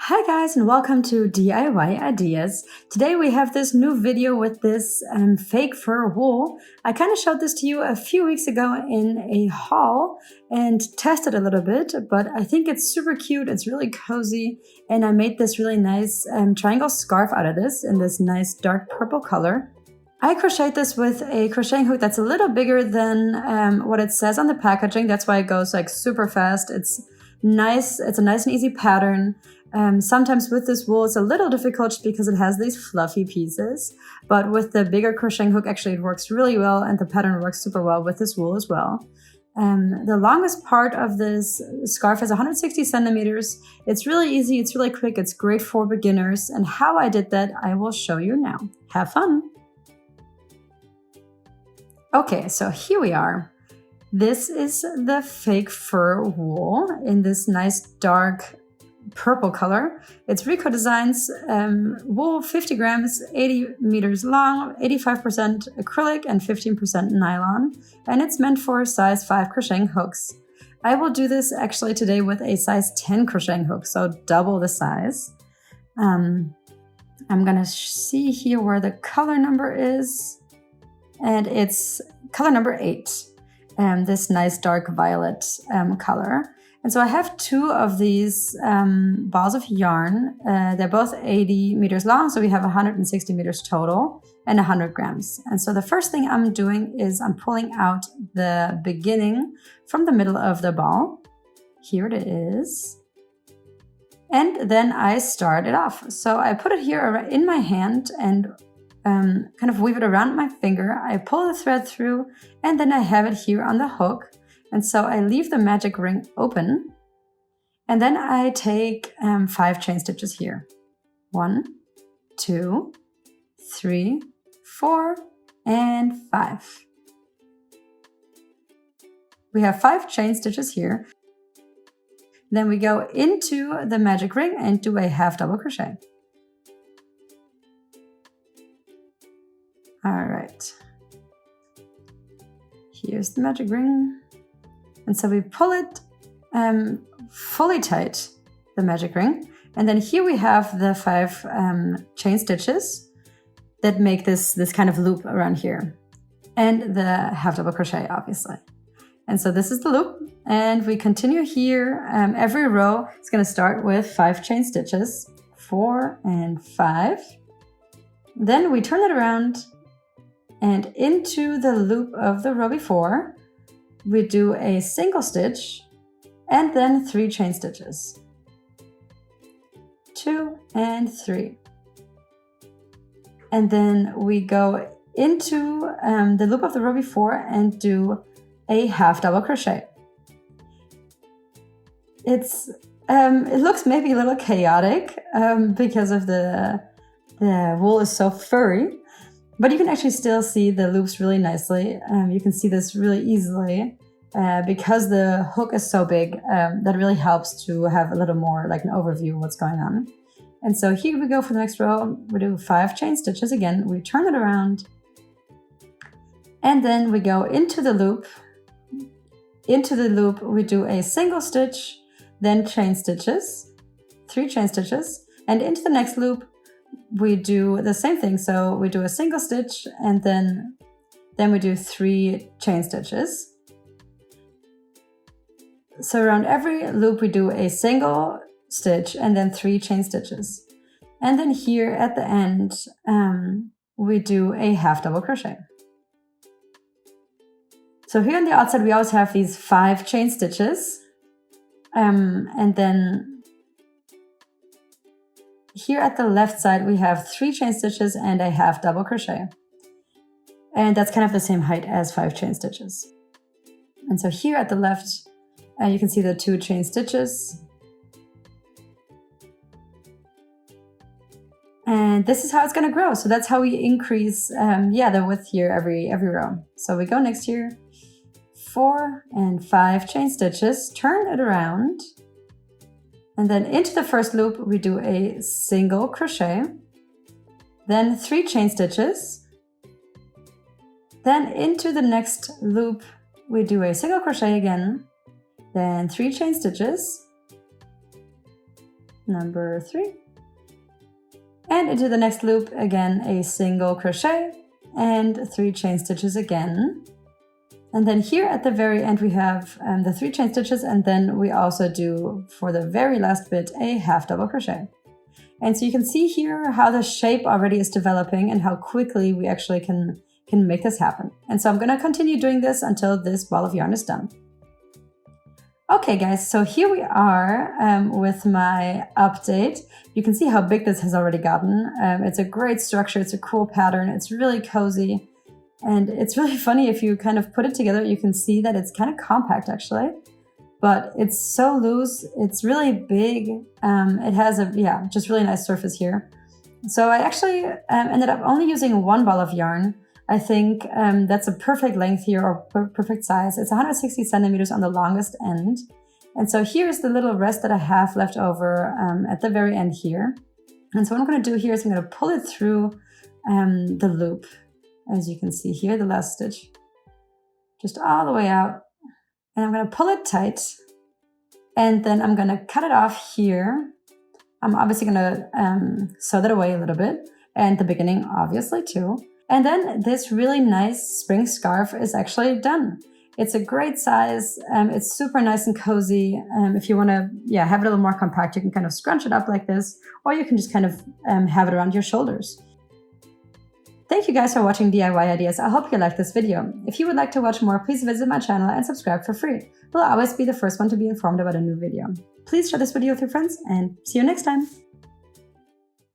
Hi guys and welcome to DIY Ideas. Today we have this new video with this fake fur wool. I kind of showed this to you a few weeks ago in a haul and tested a little bit, but I think it's super cute, it's really cozy, and I made this really nice triangle scarf out of this in this nice dark purple color. I crocheted this with a crocheting hook that's a little bigger than what it says on the packaging. That's why it goes like super fast. It's nice. It's a nice and easy pattern. Sometimes with this wool, it's a little difficult because it has these fluffy pieces, but with the bigger crocheting hook, actually it works really well and the pattern works super well with this wool as well. The longest part of this scarf is 160 centimeters. It's really easy, it's really quick, it's great for beginners, and how I did that, I will show you now. Have fun! Okay, so here we are. This is the fake fur wool in this nice dark purple color. It's Rico Designs wool, 50 grams, 80 meters long, 85% acrylic and 15% nylon, and it's meant for size 5 crocheting hooks. I will do this actually today with a size 10 crocheting hook, so double the size. I'm gonna see here where the color number is, and it's color number 8, this nice dark violet color. And so I have 2 of these balls of yarn. They're both 80 meters long, so we have 160 meters total and 100 grams. And so the first thing I'm doing is I'm pulling out the beginning from the middle of the ball. Here it is. And then I start it off. So I put it here in my hand and kind of weave it around my finger. I pull the thread through and then I have it here on the hook. And so I leave the magic ring open, and then I take 5 chain stitches here. 1, 2, 3, 4, and 5. We have 5 chain stitches here. Then we go into the magic ring and do a half double crochet. All right. Here's the magic ring. And so we pull it fully tight, the magic ring. And then here we have the 5 chain stitches that make this kind of loop around here. And the half double crochet, obviously. And so this is the loop. And we continue here. Every row is going to start with 5 chain stitches, 4 and 5. Then we turn it around and into the loop of the row before. We do a single stitch and then 3 chain stitches. 2 and 3. And then we go into the loop of the row before and do a half double crochet. It looks maybe a little chaotic because of the wool is so furry. But you can actually still see the loops really nicely. You can see this really easily because the hook is so big. That really helps to have a little more like an overview of what's going on. And so here we go for the next row. We do 5 chain stitches again. We turn it around. And then we go into the loop. Into the loop, we do a single stitch, then chain stitches, 3 chain stitches. And into the next loop, we do the same thing. So we do a single stitch and then we do 3 chain stitches. So around every loop we do a single stitch and then 3 chain stitches. And then here at the end we do a half double crochet. So here on the outside we always have these 5 chain stitches and then here at the left side, we have 3 chain stitches and a half double crochet. And that's kind of the same height as 5 chain stitches. And so here at the left, you can see the 2 chain stitches. And this is how it's going to grow. So that's how we increase, the width here every row. So we go next here, 4 and 5 chain stitches, turn it around. And then into the first loop, we do a single crochet, then 3 chain stitches. Then into the next loop, we do a single crochet again, then 3 chain stitches, number 3. And into the next loop, again, a single crochet and 3 chain stitches again. And then here at the very end, we have the 3 chain stitches, and then we also do, for the very last bit, a half double crochet. And so you can see here how the shape already is developing and how quickly we actually can make this happen. And so I'm going to continue doing this until this ball of yarn is done. Okay guys, so here we are with my update. You can see how big this has already gotten. It's a great structure, it's a cool pattern, it's really cozy. And it's really funny if you kind of put it together, you can see that it's kind of compact actually. But it's so loose, it's really big. It has a, just really nice surface here. So I actually ended up only using 1 ball of yarn. I think that's a perfect length here, or perfect size. It's 160 centimeters on the longest end. And so here's the little rest that I have left over at the very end here. And so what I'm going to do here is I'm going to pull it through the loop. As you can see here, the last stitch, just all the way out. And I'm going to pull it tight. And then I'm going to cut it off here. I'm obviously going to sew that away a little bit. And the beginning, obviously, too. And then this really nice spring scarf is actually done. It's a great size. It's super nice and cozy. If you want to have it a little more compact, you can kind of scrunch it up like this, or you can just kind of have it around your shoulders. Thank you guys for watching DIY Ideas. I hope you liked this video. If you would like to watch more, please visit my channel and subscribe for free. You'll always be the first one to be informed about a new video. Please share this video with your friends and see you next time.